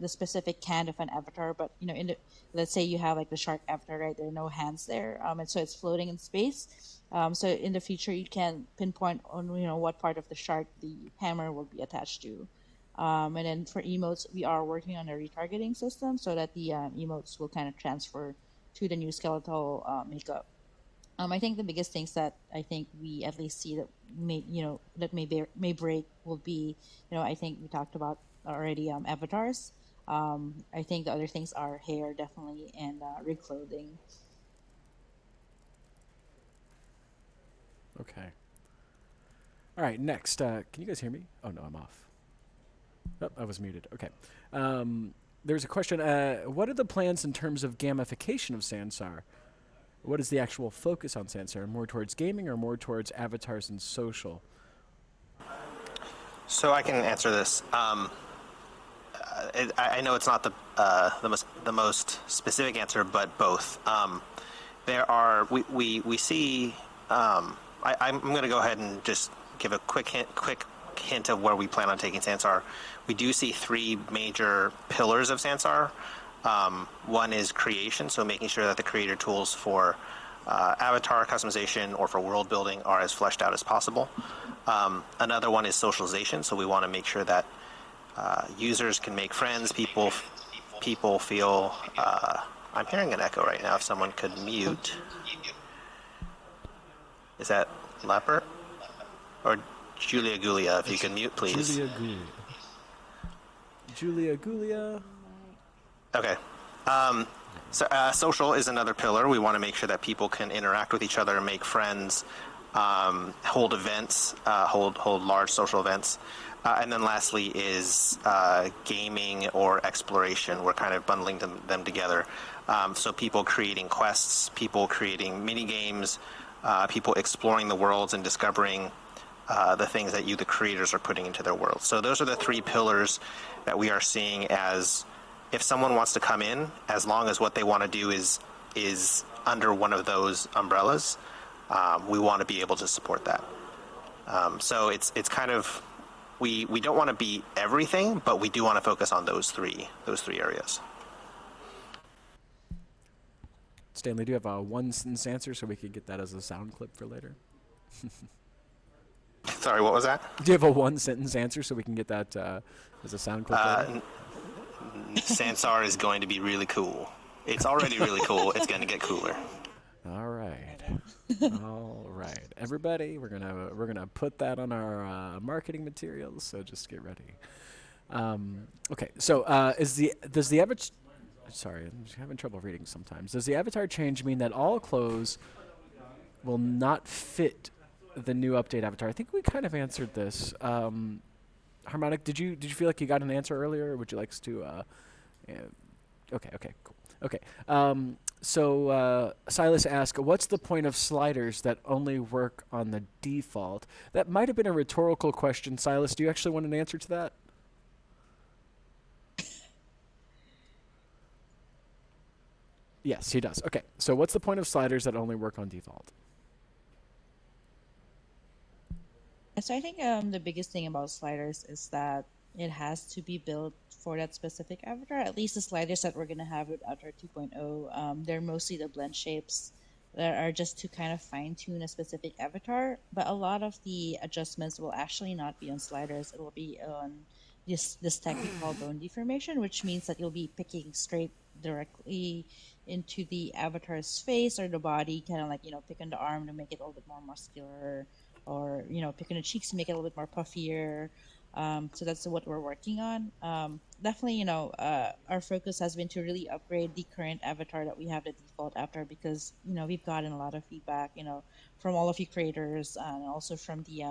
specific kind of an avatar, but let's say you have like the shark avatar, right? There are no hands there, and so it's floating in space. So in the future, you can pinpoint on what part of the shark the hammer will be attached to. And then for emotes, we are working on a retargeting system so that the emotes will kind of transfer to the new skeletal makeup. I think the biggest things that I think we at least see that may break will be, I think we talked about already, avatars. I think the other things are hair definitely, and reclothing. Okay. All right. Next, can you guys hear me? Oh no, I'm off. Oh, I was muted. Okay. There's a question. What are the plans in terms of gamification of Sansar? What is the actual focus on Sansar? More towards gaming or more towards avatars and social? So I can answer this. I know it's not the most specific answer, but both. There are we see. I'm going to go ahead and just give a quick hint of where we plan on taking Sansar. We do see three major pillars of Sansar. One is creation, so making sure that the creator tools for avatar customization or for world building are as fleshed out as possible. Another one is socialization, so we want to make sure that users can make friends. People feel. I'm hearing an echo right now. If someone could mute. Is that Leopard? Or Julia Gulia, if you can mute, please. Julia Gulia. Okay. So social is another pillar. We want to make sure that people can interact with each other, make friends, hold events, hold large social events. And then lastly is gaming or exploration. We're kind of bundling them together. So people creating quests, people creating mini games, people exploring the worlds and discovering the things that the creators, are putting into their world. So those are the three pillars that we are seeing as, if someone wants to come in, as long as what they want to do is under one of those umbrellas, we want to be able to support that. So it's kind of, we don't want to be everything, but we do want to focus on those three areas. Stanley, do you have a one-sentence answer so we could get that as a sound clip for later? Sorry, what was that? Do you have a one-sentence answer so we can get that as a sound clip later? Sansar is going to be really cool. It's already really cool. It's going to get cooler. All right. All right. Everybody, we're gonna put that on our marketing materials, so just get ready. Okay. So does the avatar? Sorry, I'm just having trouble reading sometimes. Does the avatar change mean that all clothes will not fit the new update avatar? I think we kind of answered this. Harmonic, did you feel like you got an answer earlier, or would you like us to? Okay, cool. Okay. So Silas asked, what's the point of sliders that only work on the default? That might have been a rhetorical question, Silas. Do you actually want an answer to that? Yes, he does. Okay. So what's the point of sliders that only work on default? So I think the biggest thing about sliders is that it has to be built for that specific avatar. At least the sliders that we're going to have with Avatar 2.0, they're mostly the blend shapes that are just to kind of fine tune a specific avatar. But a lot of the adjustments will actually not be on sliders. It will be on this technique called bone deformation, which means that you'll be picking straight directly into the avatar's face or the body, kind of like, pick on the arm to make it a little bit more muscular, or, pick on the cheeks to make it a little bit more puffier. So that's what we're working on. Definitely, our focus has been to really upgrade the current avatar that we have, the default avatar, because, we've gotten a lot of feedback, from all of you creators, and also from the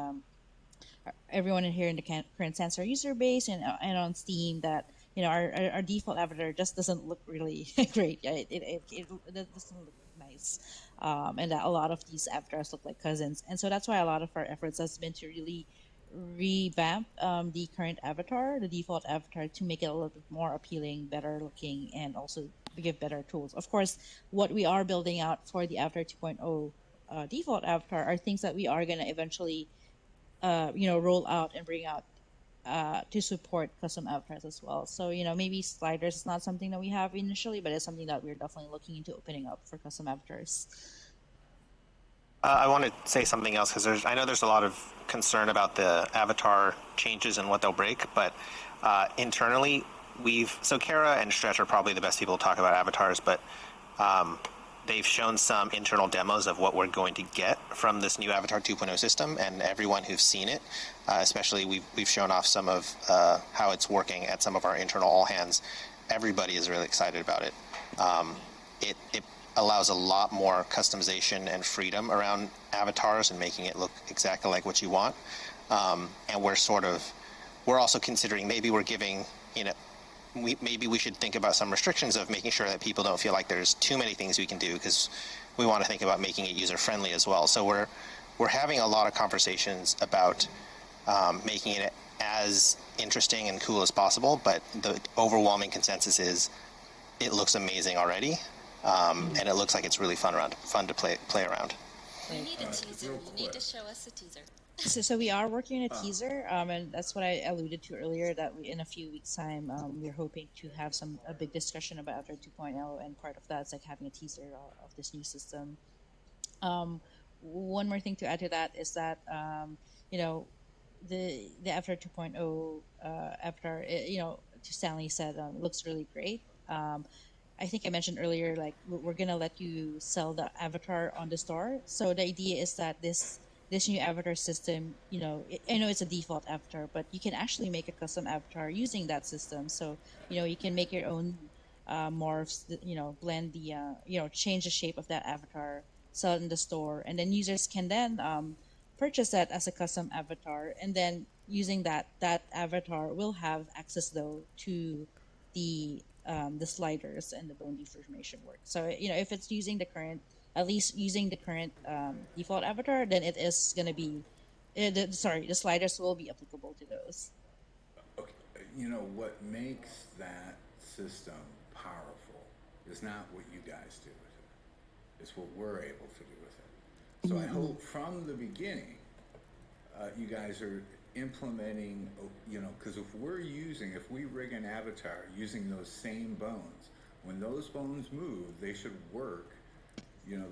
everyone in here in the current Sansar user base, and on Steam, that our default avatar just doesn't look really great. Yeah, it doesn't look nice, and that a lot of these avatars look like cousins, and so that's why a lot of our efforts has been to really revamp the current avatar, the default avatar, to make it a little bit more appealing, better looking, and also to give better tools. Of course, what we are building out for the Avatar 2.0 default avatar are things that we are going to eventually roll out and bring out to support custom avatars as well. So, maybe sliders is not something that we have initially, but it's something that we're definitely looking into opening up for custom avatars. I want to say something else because I know there's a lot of concern about the avatar changes and what they'll break, but internally, Kara and Stretch are probably the best people to talk about avatars, but they've shown some internal demos of what we're going to get from this new Avatar 2.0 system, and everyone who's seen it, especially we've shown off some of how it's working at some of our internal all hands. Everybody is really excited about it. It allows a lot more customization and freedom around avatars and making it look exactly like what you want. And we're also considering maybe we're giving, maybe we should think about some restrictions of making sure that people don't feel like there's too many things we can do, because we want to think about making it user friendly as well. So we're having a lot of conversations about making it as interesting and cool as possible, but the overwhelming consensus is it looks amazing already. And it looks like it's really fun to play around. We need a teaser. You need to show us a teaser. So we are working on a teaser, and that's what I alluded to earlier, that in a few weeks' time, we're hoping to have a big discussion about Avatar 2.0, and part of that is like having a teaser of this new system. One more thing to add to that is that the Avatar 2.0 Avatar, to Stanley said, looks really great. I think I mentioned earlier, like we're gonna let you sell the avatar on the store. So the idea is that this new avatar system, I know it's a default avatar, but you can actually make a custom avatar using that system. So you can make your own morphs, blend the change the shape of that avatar, sell it in the store, and then users can then purchase that as a custom avatar, and then using that avatar will have access though to the sliders and the bone deformation work. So if it's using at least using the current default avatar, then it is going to be the sliders will be applicable to those. Okay, what makes that system powerful is not what you guys do with it. It's what we're able to do with it. So I hope from the beginning, you guys are implementing, because if we rig an avatar using those same bones, when those bones move, they should work.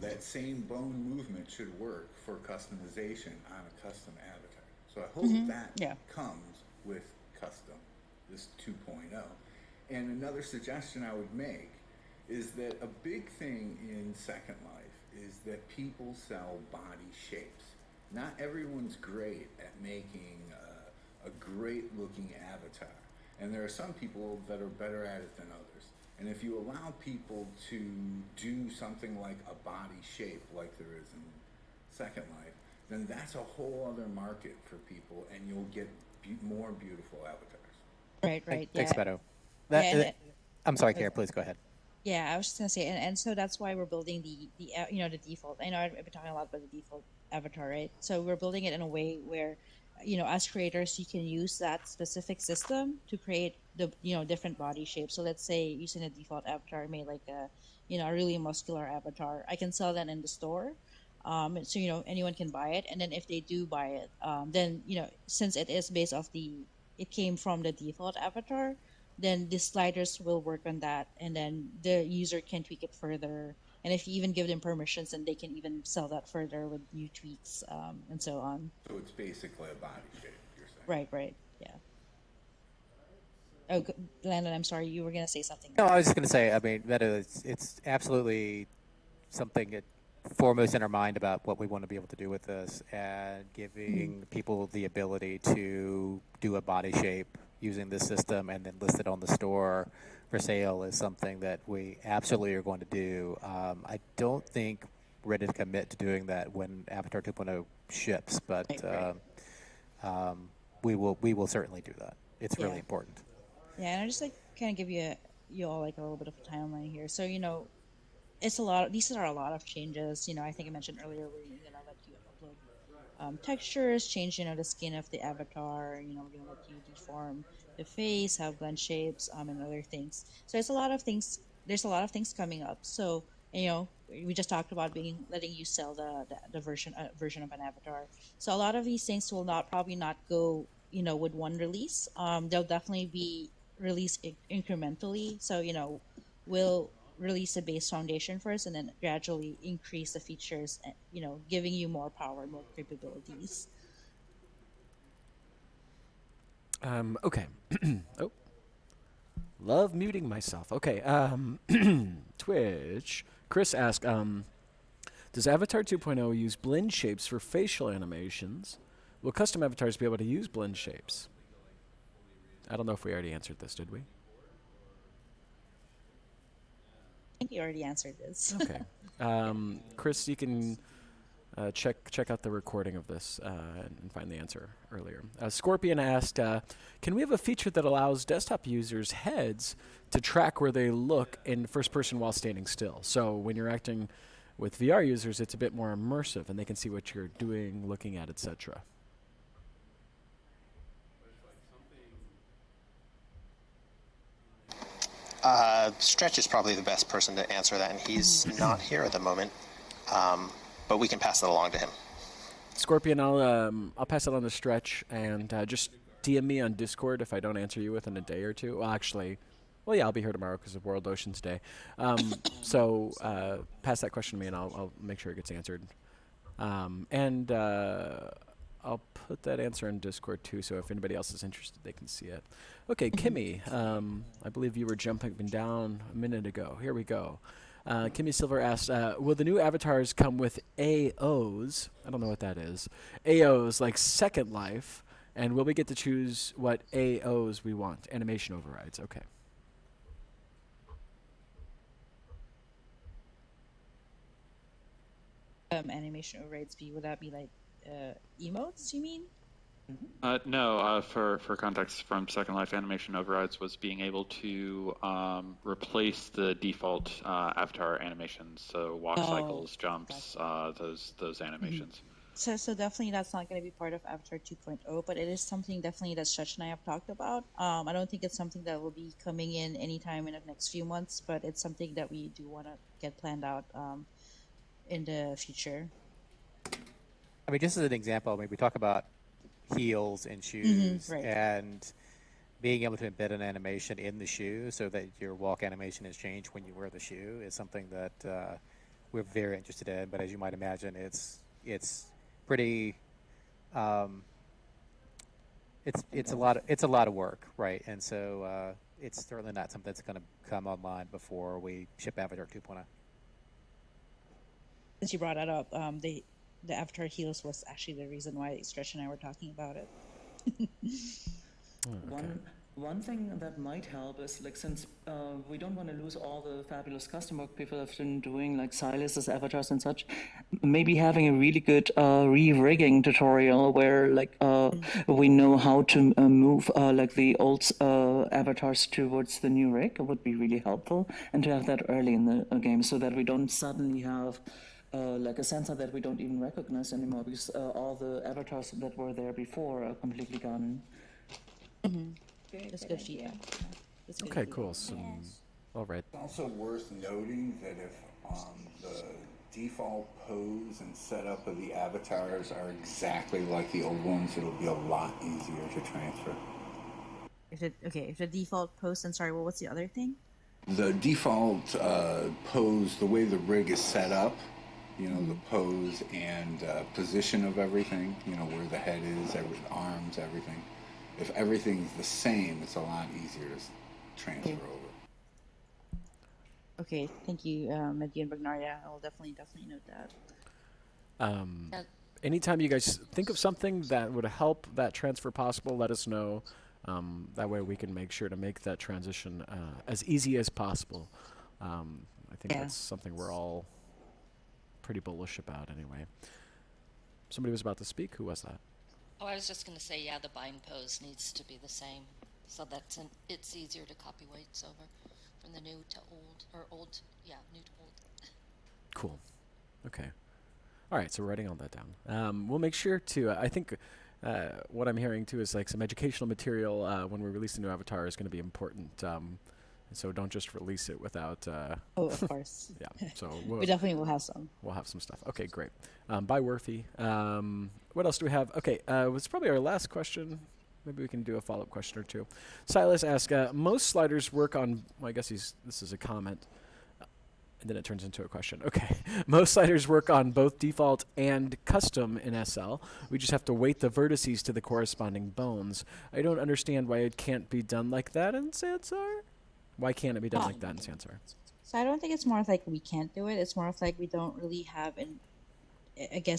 That same bone movement should work for customization on a custom avatar. So I hope that comes with this 2.0. And another suggestion I would make is that a big thing in Second Life is that people sell body shapes. Not everyone's great at making a great looking avatar, and there are some people that are better at it than others. And if you allow people to do something like a body shape like there is in Second Life, then that's a whole other market for people, and you'll get more beautiful avatars. Right. Thanks, Yeah. Beto. I'm sorry, Kara, please go ahead. Yeah, I was just gonna say, and so that's why we're building the the default. I know I've been talking a lot about the default avatar, right? So we're building it in a way where, as creators, you can use that specific system to create the different body shapes. So let's say using a default avatar, I made like a a really muscular avatar. I can sell that in the store. So anyone can buy it, and then if they do buy it, then since it is based off it came from the default avatar, then the sliders will work on that, and then the user can tweak it further. And if you even give them permissions, then they can even sell that further with new tweaks, and so on. So it's basically a body shape, you're saying? Right, yeah. Oh, Landon, I'm sorry, you were gonna say something. No, I was just going to say, I mean, that is, it's absolutely something that foremost in our mind about what we want to be able to do with this, and giving people the ability to do a body shape using this system and then list it on the store for sale is something that we absolutely are going to do. I don't think we're ready to commit to doing that when Avatar 2.0 ships, but we will certainly do that. It's really important. Yeah, and I just like kind of give you all like a little bit of a timeline here. So it's a lot. These are a lot of changes. I think I mentioned earlier we're gonna let you upload textures, change the skin of the avatar. We're gonna let you deform the face, have blend shapes, and other things. So it's a lot of things. There's a lot of things coming up. So we just talked about letting you sell the version of an avatar. So a lot of these things will probably not go with one release. They'll definitely be released incrementally. So we'll release a base foundation first and then gradually increase the features, giving you more power, more capabilities. Okay. Oh, love muting myself. Okay. Twitch. Chris asked, does Avatar 2.0 use blend shapes for facial animations? Will custom avatars be able to use blend shapes? I don't know if we already answered this, did we? I think you already answered this. Okay. Chris, you can check out the recording of this and find the answer earlier. Scorpion asked, can we have a feature that allows desktop users' heads to track where they look in first person while standing still? So when you're acting with VR users, it's a bit more immersive, and they can see what you're doing, looking at, etc. Stretch is probably the best person to answer that, and he's not here at the moment. But we can pass that along to him. Scorpion, I'll pass it on to Stretch, and just DM me on Discord if I don't answer you within a day or two. Well, actually, I'll be here tomorrow because of World Oceans Day. So pass that question to me, and I'll make sure it gets answered. And I'll put that answer in Discord too, so if anybody else is interested, they can see it. Okay, Kimmy, I believe you were jumping up and down a minute ago. Here we go. Kimmy Silver asked, will the new avatars come with AOs? I don't know what that is. AOs, like Second Life, and will we get to choose what AOs we want? Animation overrides, okay. Animation overrides would that be like emotes, you mean? No, for context from Second Life, animation overrides was being able to replace the default avatar animations, so walk cycles, jumps, those animations. So definitely that's not going to be part of Avatar 2.0, but it is something definitely that Stretch and I have talked about. I don't think it's something that will be coming in anytime in the next few months, but it's something that we do want to get planned out in the future. I mean, just as an example, we talk about heels and shoes, right. and being able to embed an animation in the shoe so that your walk animation is changed when you wear the shoe is something that we're very interested in. But as you might imagine, it's pretty it's a lot of work, right? And so it's certainly not something that's going to come online before we ship Avatar 2.0. Since you brought that up, the Avatar heels was actually the reason why Stretch and I were talking about it. Okay. One thing that might help is, like, since we don't want to lose all the fabulous custom work people have been doing, like Silas's avatars and such, maybe having a really good re-rigging tutorial where, like, we know how to move, like, the old avatars towards the new rig would be really helpful, and to have that early in the game so that we don't suddenly have like a Sansar that we don't even recognize anymore because all the avatars that were there before are completely gone. That's good feedback. Okay, cool. All right. It's also worth noting that if the default pose and setup of the avatars are exactly like the old ones, it'll be a lot easier to transfer. If the default pose, and sorry, what's the other thing? The default pose, the way the rig is set up, the pose and position of everything, where the head is, arms, everything. If everything's the same, it's a lot easier to transfer over. Okay, thank you, Mehdi and Bagnaria. I will definitely note that. Anytime you guys think of something that would help that transfer possible, let us know. That way we can make sure to make that transition as easy as possible. I think that's something we're all pretty bullish about anyway. Somebody was about to speak. Who was that? Oh, I was just going to say, yeah, the bind pose needs to be the same, so that it's easier to copy weights over from the new to old, or old, new to old. Cool. Okay. All right, so we're writing all that down. We'll make sure to, I think what I'm hearing too is like some educational material when we release a new avatar is going to be important. So don't just release it without... oh, of course. Yeah, so we definitely will have some. We'll have some stuff. Okay, great. Bye, Worthy. What else do we have? Okay, it's probably our last question. Maybe we can do a follow-up question or two. Silas asks, most sliders work on... Well, I guess this is a comment. And then it turns into a question. Okay. Most sliders work on both default and custom in SL. We just have to weight the vertices to the corresponding bones. I don't understand why it can't be done like that in Sansar. Why can't it be done like that in Sansar? So I don't think it's more of like we can't do it. It's more of like we don't really have,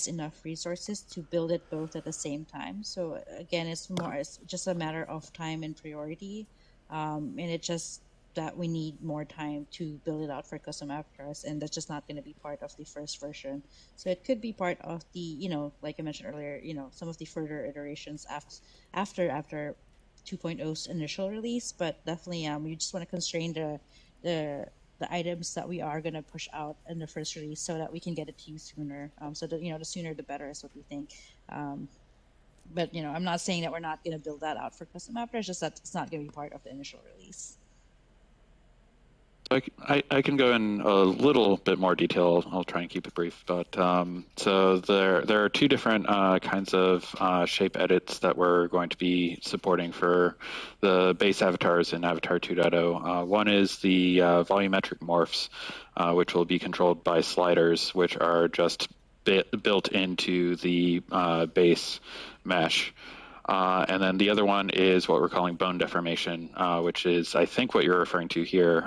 enough resources to build it both at the same time. So again, it's just a matter of time and priority. And it just that we need more time to build it out for custom avatars, and that's just not going to be part of the first version. So it could be part of the, like I mentioned earlier, some of the further iterations after 2.0's initial release, but definitely we just want to constrain the items that we are going to push out in the first release so that we can get it to you sooner. So that, the sooner the better is what we think. But I'm not saying that we're not going to build that out for custom avatars, just that it's not going to be part of the initial release. I can go in a little bit more detail. I'll try and keep it brief. But so there are two different kinds of shape edits that we're going to be supporting for the base avatars in Avatar 2.0. One is the volumetric morphs, which will be controlled by sliders, which are just built into the base mesh. And then the other one is what we're calling bone deformation, which is, I think, what you're referring to here,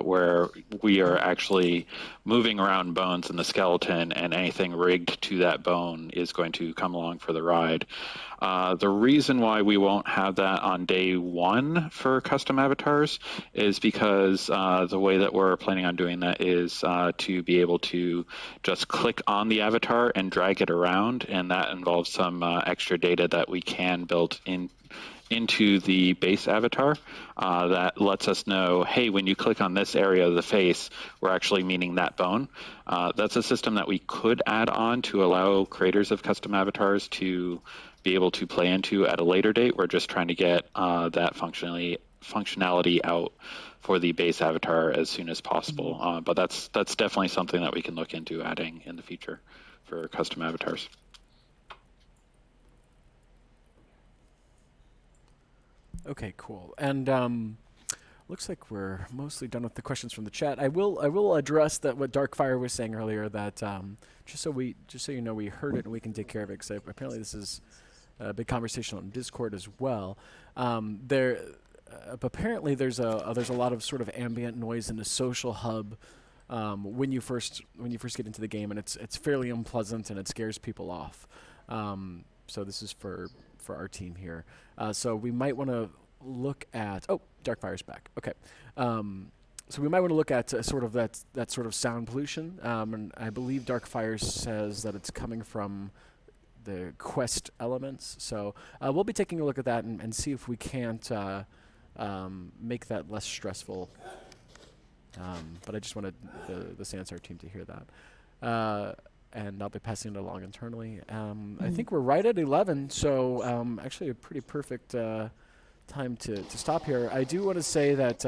where we are actually moving around bones in the skeleton, and anything rigged to that bone is going to come along for the ride. The reason why we won't have that on day one for custom avatars is because the way that we're planning on doing that is to be able to just click on the avatar and drag it around, and that involves some extra data that we can build into the base avatar that lets us know, hey, when you click on this area of the face, we're actually meaning that bone. That's a system that we could add on to allow creators of custom avatars to be able to play into at a later date. We're just trying to get that functionality out for the base avatar as soon as possible. But that's definitely something that we can look into adding in the future for custom avatars. Okay, cool. And looks like we're mostly done with the questions from the chat. I will address that what Darkfire was saying earlier, that just so you know, we heard it and we can take care of it, because apparently this is a big conversation on Discord as well. Apparently there's a lot of sort of ambient noise in the social hub when you first get into the game, and it's fairly unpleasant and it scares people off. So this is for our team here. So we might want to look at... Oh, Darkfire's back. Okay. So we might want to look at sort of that sort of sound pollution. And I believe Darkfire says that it's coming from the quest elements. So we'll be taking a look at that and see if we can't make that less stressful. But I just wanted the Sansar team to hear that. And I'll be passing it along internally. I think we're right at 11, so actually a pretty perfect time to stop here. I do want to say that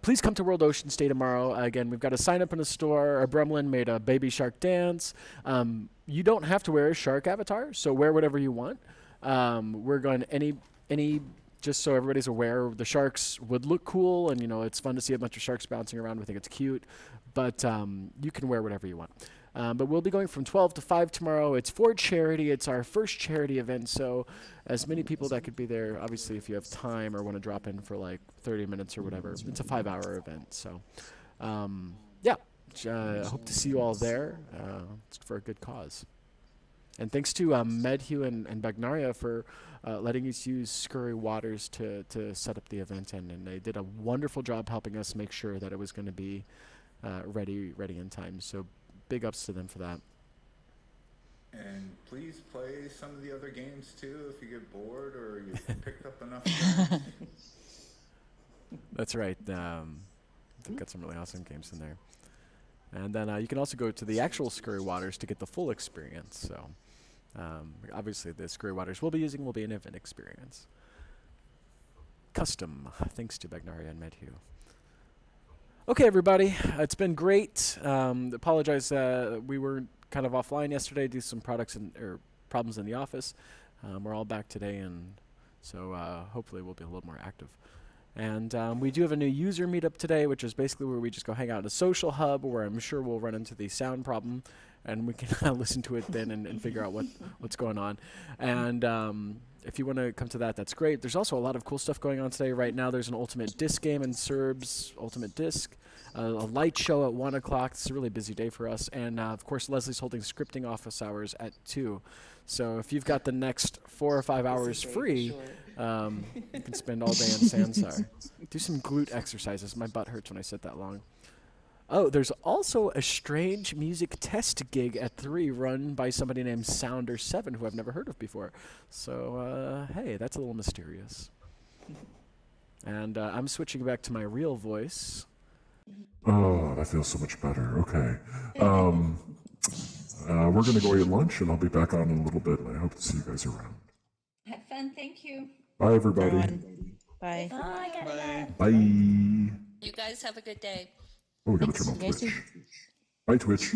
please come to World Oceans Day tomorrow. Again, we've got a sign up in the store. Our Bremlin made a baby shark dance. You don't have to wear a shark avatar, so wear whatever you want. We're going any just so everybody's aware, the sharks would look cool, and it's fun to see a bunch of sharks bouncing around. We think it's cute, but you can wear whatever you want. But we'll be going from 12 to 5 tomorrow. It's for charity. It's our first charity event. So, as many people that could be there, obviously, if you have time or want to drop in for like 30 minutes or whatever, it's a 5-hour event. So, yeah, I hope to see you all there. It's for a good cause. And thanks to Medhu and Bagnaria for letting us use Scurry Waters to set up the event. And they did a wonderful job helping us make sure that it was going to be ready in time. So big ups to them for that. And please play some of the other games too if you get bored or you've picked up enough games. That's right. They've got some really awesome games in there. And then you can also go to the actual Scurry Waters to get the full experience. So obviously the Scurry Waters we'll be using will be an event experience. Custom, thanks to Bagnaria and Medhu. Okay, everybody, it's been great. Apologize, we were kind of offline yesterday due to some problems in the office. We're all back today, and so hopefully we'll be a little more active. And we do have a new user meetup today, which is basically where we just go hang out in a social hub where I'm sure we'll run into the sound problem, and we can listen to it then and figure out what's going on. And if you want to come to that, that's great. There's also a lot of cool stuff going on today. Right now, there's an Ultimate Disc game in Serb's Ultimate Disc, a light show at 1 o'clock. It's a really busy day for us. And, of course, Leslie's holding scripting office hours at 2. So if you've got the next 4 or 5 hours free, you can spend all day in Sansar. Do some glute exercises. My butt hurts when I sit that long. Oh, there's also a strange music test gig at 3 run by somebody named Sounder7, who I've never heard of before. So, hey, that's a little mysterious. And I'm switching back to my real voice. Oh, that feels so much better. Okay. We're going to go eat lunch, and I'll be back on in a little bit, and I hope to see you guys around. Have fun. Thank you. Bye, everybody. Bye. Bye. Bye. You guys have a good day. Oh, we got to turn off Twitch. Bye, Twitch.